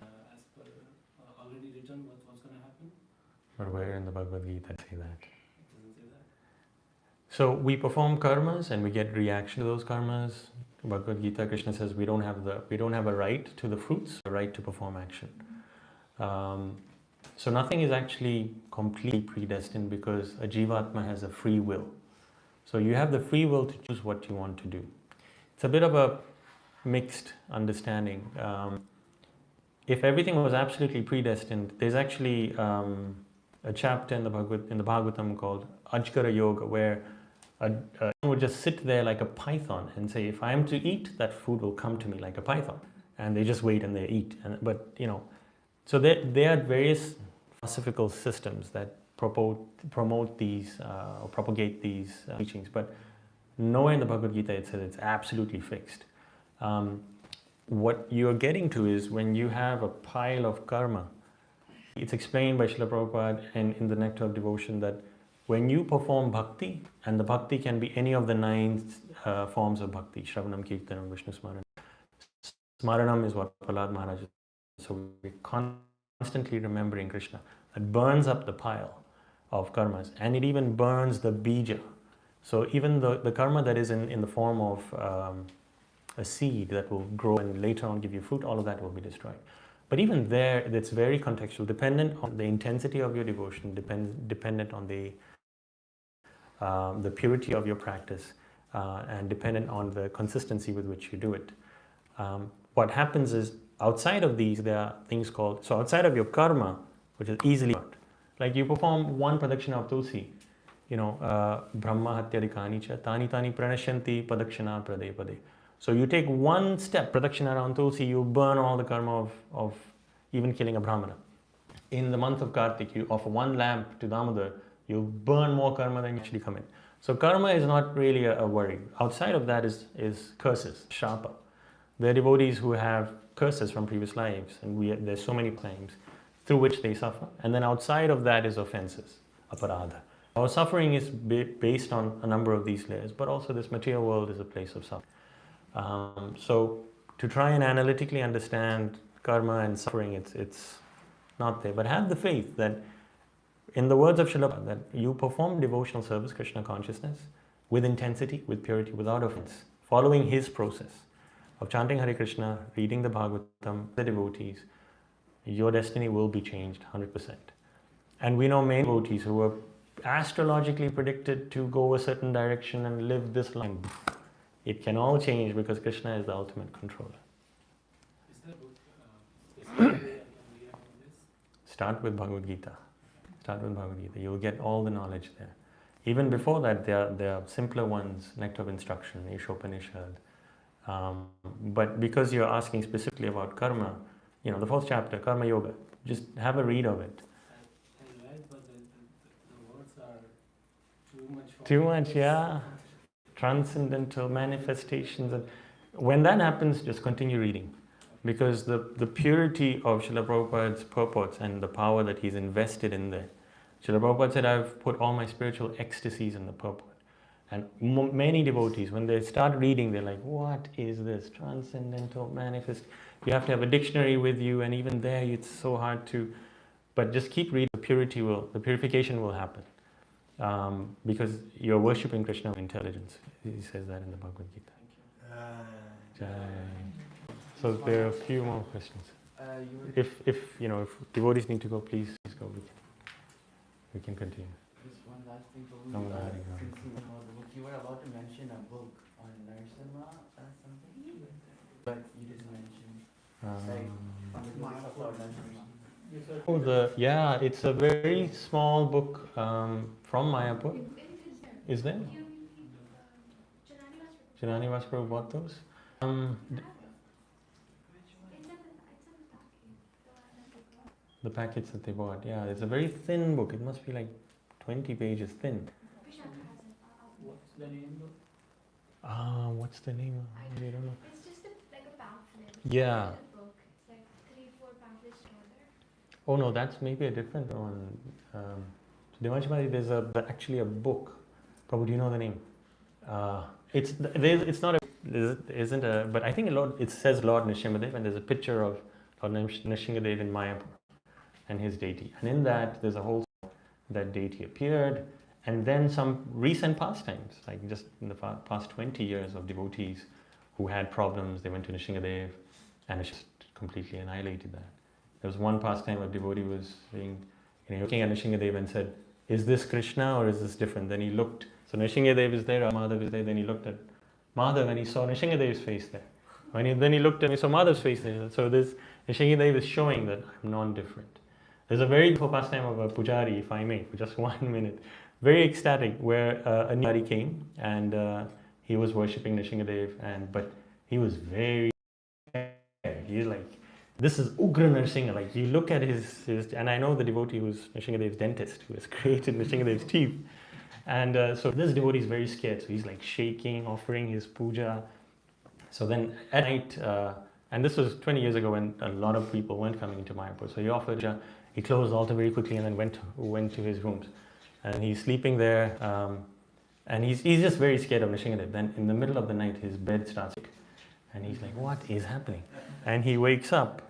S6: as per already written what's going to happen?
S1: But where in the Bhagavad Gita say that?
S6: It doesn't say that.
S1: So we perform karmas and we get reaction to those karmas. Bhagavad Gita, Krishna says we don't have a right to the fruits, a right to perform action. So nothing is actually completely predestined, because a jivatma has a free will. So you have the free will to choose what you want to do. It's a bit of a mixed understanding. If everything was absolutely predestined, there's actually a chapter in the Bhagavatam called Ajkara Yoga, where one would just sit there like a python and say, if I am to eat, that food will come to me like a python. And they just wait and they eat. So there are various philosophical systems that promote these or propagate these teachings, but nowhere in the Bhagavad Gita it says it's absolutely fixed. What you're getting to is when you have a pile of karma, it's explained by Srila Prabhupada and in the Nectar of Devotion that when you perform bhakti, and the bhakti can be any of the 9 forms of bhakti, Shravanam, Kirtanam, Vishnu Smaranam. Smaranam is what Prahlad Maharaj is. So we're constantly remembering Krishna. It burns up the pile of karmas, and it even burns the bija. So even the karma that is in the form of a seed that will grow and later on give you fruit, all of that will be destroyed. But even there, it's very contextual, dependent on the intensity of your devotion, dependent on the purity of your practice, and dependent on the consistency with which you do it. What happens is, outside of these, there are things called, so outside of your karma, which is easily learned, like you perform one pradakshina of tulsi, brahma hatyadikani cha tani tani pranashyanti padakshina prade pade. So you take one step, pradakshina around tulsi, you burn all the karma of even killing a brahmana. In the month of Kartik, you offer one lamp to Damodar, you burn more karma than you actually commit. So karma is not really a worry. Outside of that is curses, shapa. There are devotees who have curses from previous lives, and there's so many claims through which they suffer. And then outside of that is offenses, aparadha. Our suffering is based on a number of these layers, but also this material world is a place of suffering. So to try and analytically understand karma and suffering, it's not there. But have the faith that, in the words of Srila Prabhupada, that you perform devotional service, Krishna consciousness, with intensity, with purity, without offense, following his process of chanting Hare Krishna, reading the Bhagavatam, the devotees, your destiny will be changed 100%. And we know many devotees who were astrologically predicted to go a certain direction and live this life. It can all change because Krishna is the ultimate controller.
S6: Is there a book specifically I can read about this?
S1: Start with Bhagavad Gita. Start with Bhagavad Gita. You'll get all the knowledge there. Even before that, there are simpler ones, Nectar of Instruction, Ishopanishad. But because you're asking specifically about karma, the fourth chapter, Karma Yoga, just have a read of it.
S6: I read, but the words are too much.
S1: Too much, yeah. Transcendental manifestations. And when that happens, just continue reading. Because the purity of Srila Prabhupada's purports and the power that he's invested in there. Srila Prabhupada said, I've put all my spiritual ecstasies in the purport. And many devotees, when they start reading, they're like, what is this? Transcendental manifest. You have to have a dictionary with you, and even there it's so hard to, but just keep reading, the purification will happen. Because you're worshipping Krishna with intelligence. He says that in the Bhagavad Gita. Jai. So there are a few more questions. If devotees need to go, please go. We can continue.
S8: Just one last thing for
S1: No,
S8: me.
S1: no, no.
S8: Since you know the book, you were about to mention a book on Narasimha or something, but you didn't mention. Sorry, on the books of Lord Narasimha.
S1: It's a very small book from Mayapur. Is there? Janani Vasprabhu bought those? The packets that they bought, yeah. It's a very thin book. It must be like 20 pages thin.
S2: What's the name though?
S1: What's the name? I don't know.
S5: It's just like a pamphlet.
S1: Yeah.
S5: It's a book. It's like 3-4 pamphlets together.
S1: Oh no, that's maybe a different one. Devanshimari, there's actually a book. Prabhu, do you know the name? It's not a, there isn't a, but I think it says Lord Nrsimhadev, and there's a picture of Lord Nrsimhadev in Mayapur and his deity. And in that, there's a whole that deity appeared, and then some recent pastimes, like just in the past 20 years of devotees who had problems, they went to Nrsimhadev, and it just completely annihilated that. There was one pastime a devotee was saying, looking at Nrsimhadev and said, is this Krishna or is this different? Then he looked, so Nrsimhadev is there, Madhav is there, then he looked at Madhav and he saw Nrsimhadev's face there. Then he looked and he saw Madhav's face there. So this Nrsimhadev is showing that I'm non-different. There's a very beautiful pastime of a pujari, if I may, for just 1 minute. Very ecstatic, where a new pujari came and he was worshipping Nrsimhadev, but he was very, he's like, this is Ugra Nrsimha. Like, you look at his, and I know the devotee who's Nrsimhadev's dentist, who has created Nrsimhadev's teeth. And so this devotee is very scared, so he's like shaking, offering his puja. So then at night, and this was 20 years ago when a lot of people weren't coming into Mayapur, so he offered puja. He closed the altar very quickly and then went to his rooms. And he's sleeping there, and he's just very scared of Nrsimhadev. Then in the middle of the night, his bed starts to shake. And he's like, what is happening? And he wakes up.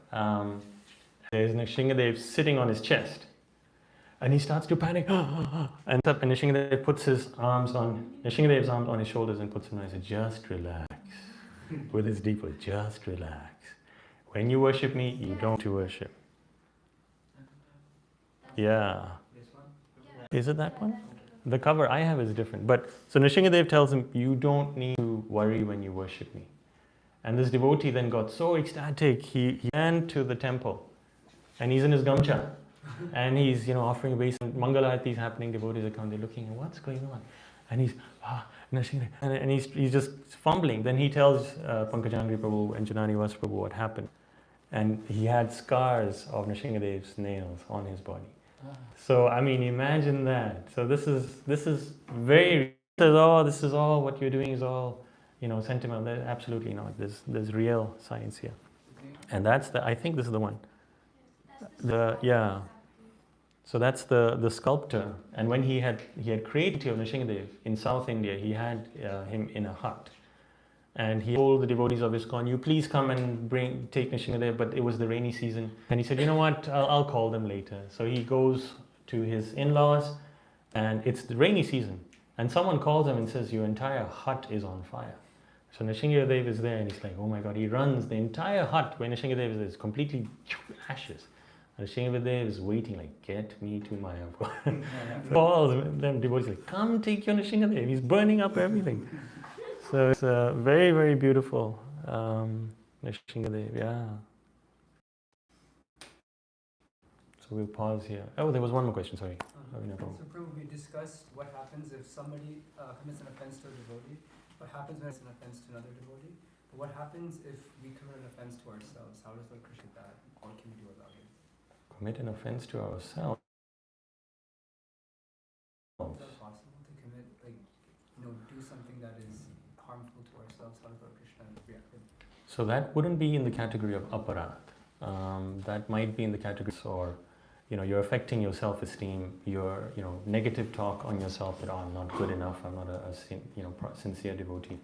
S1: There's Nrsimhadev sitting on his chest. And he starts to panic. And Nrsimhadev puts Nrsimhadev's arms on his shoulders and puts him down and says, just relax. With his deep voice, just relax. When you worship me, you don't to worship. Yeah. Is it that one? The cover I have is different. But so Nrsimhadev tells him, you don't need to worry when you worship me. And this devotee then got so ecstatic, he ran to the temple. And he's in his gamcha. And he's, offering obeisance. Mangala Arati is happening, devotees are coming, they're looking at what's going on. And he's, Nrsimhadev. And he's just fumbling. Then he tells Pankajangri Prabhu and Janani Vas Prabhu what happened. And he had scars of Nrsimhadev's nails on his body. So, imagine that. So this is very, this is all, what you're doing is all, sentimental. Absolutely not. There's real science here. And I think this is the one. So that's the sculptor. And when he had created of Nrsimhadev in South India, he had him in a hut. And he told the devotees of ISKCON, you please come and take Nrsimhadev, but it was the rainy season. And he said, you know what, I'll call them later. So he goes to his in-laws, and it's the rainy season. And someone calls him and says, your entire hut is on fire. So Nrsimhadev is there, and he's like, oh my God, he runs. The entire hut where Nrsimhadev is completely ashes. And Nrsimhadev is waiting, like, get me to Mayapur. All them devotees like, come take your Nrsimhadev. He's burning up everything. So it's a very, very beautiful Nrsimhadev, yeah. So we'll pause here. Oh, there was one more question, sorry. No problem.
S10: So Prabhu, we discussed what happens if somebody commits an offense to a devotee, what happens when it's an offense to another devotee, but what happens if we commit an offense to ourselves? How does Lord Krishna that? What can we do about it?
S1: Commit an offense to ourselves.
S10: Is that possible to commit, like, do something that is harmful to ourselves? How does Lord Krishna react?
S1: So that wouldn't be in the category of aparat. That might be in the category, or you're affecting your self-esteem, your negative talk on yourself that I'm not good enough, I'm not a sincere devotee.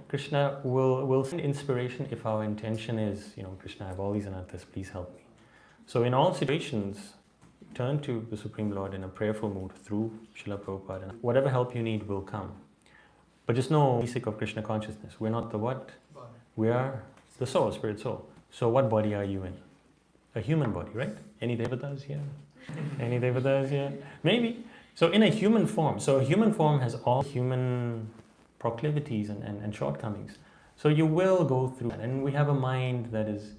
S1: Krishna will send inspiration if our intention is, Krishna, I have all these anarthas, please help me. So in all situations, turn to the Supreme Lord in a prayerful mood through Srila Prabhupada, and whatever help you need will come. But just know, basic of Krishna consciousness, we're not the what? We are the soul, spirit soul. So what body are you in? A human body, right? Any devatas here? Any devatas here? Maybe. So in a human form, so a human form has all human proclivities and shortcomings. So you will go through that. And we have a mind that is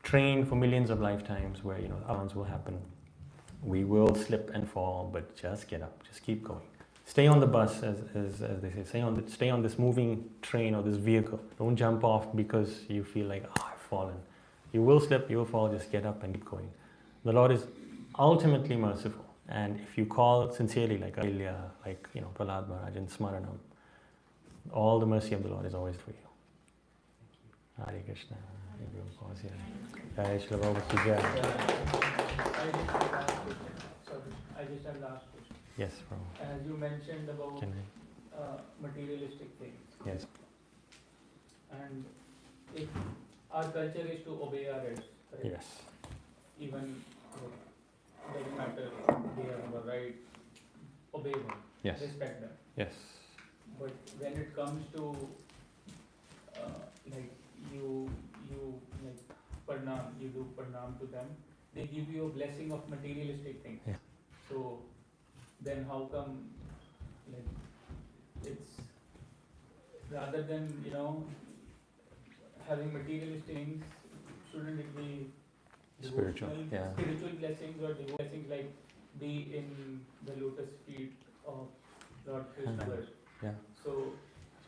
S1: trained for millions of lifetimes where, accidents will happen. We will slip and fall, but just get up, just keep going. Stay on the bus, as they say, stay on this moving train or this vehicle. Don't jump off because you feel like, I've fallen. You will slip, you will fall, just get up and keep going. The Lord is ultimately merciful. And if you call sincerely, like Ahilya, like Vallabh Maharaj in Smaranam, all the mercy of the Lord is always for you. Hare Krishna. Pause here. Jai Shri Prabhupada ki jai.
S2: I just have last question.
S1: Yes, Prabhu.
S2: As you mentioned about materialistic things,
S1: Yes.
S2: and if our culture is to obey our elders, correct?
S1: Yes.
S2: Even doesn't matter they have a right, obey them,
S1: Yes.
S2: respect them.
S1: Yes.
S2: But when it comes to you do pranam to them, they give you a blessing of materialistic things.
S1: Yeah.
S2: So then how come it's rather than having materialistic things, shouldn't it be
S1: Spiritual, yeah.
S2: spiritual blessings or devotional blessings, like be in the lotus feet of Lord Krishna?
S1: Yeah.
S2: So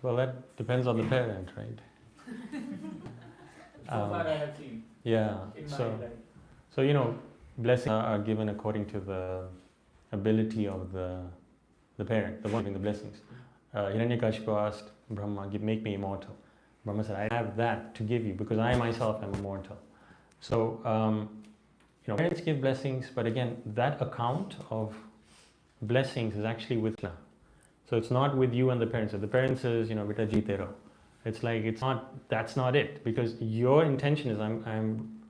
S1: Well, that depends on the parent, right?
S2: so far I have seen
S1: Yeah.
S2: in my life.
S1: So blessings are given according to the ability of the parent, the one giving the blessings. Hiranyakashipu asked Brahma, make me immortal. Brahma said, I have that to give you because I myself am immortal. So, parents give blessings, but again, that account of blessings is actually with Krishna. So it's not with you and the parents. If the parent says, Vita Jitero, it's like, that's not it. Because your intention is, I'm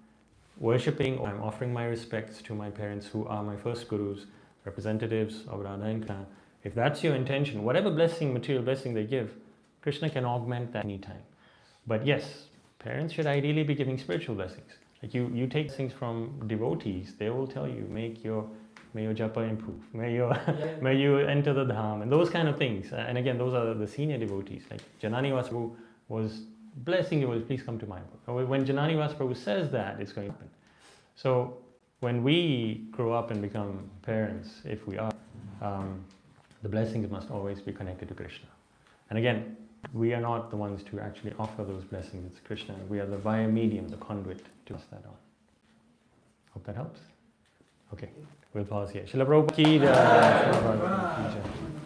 S1: worshipping, or I'm offering my respects to my parents who are my first gurus, representatives of Radha and Krishna. If that's your intention, whatever blessing, material blessing they give, Krishna can augment that anytime. But yes, parents should ideally be giving spiritual blessings. Like you take things from devotees, they will tell you, may your japa improve, may you enter the dham, and those kind of things. And again, those are the senior devotees. Like Janani Prabhu was blessing you, please come to my book. When Janani Prabhu says that, it's going to happen. So when we grow up and become parents, if we are, the blessings must always be connected to Krishna. And again, we are not the ones to actually offer those blessings, it's Krishna. We are the via medium, the conduit to pass that on. Hope that helps. Okay, we'll pause here. Srila Prabhupada ki jai.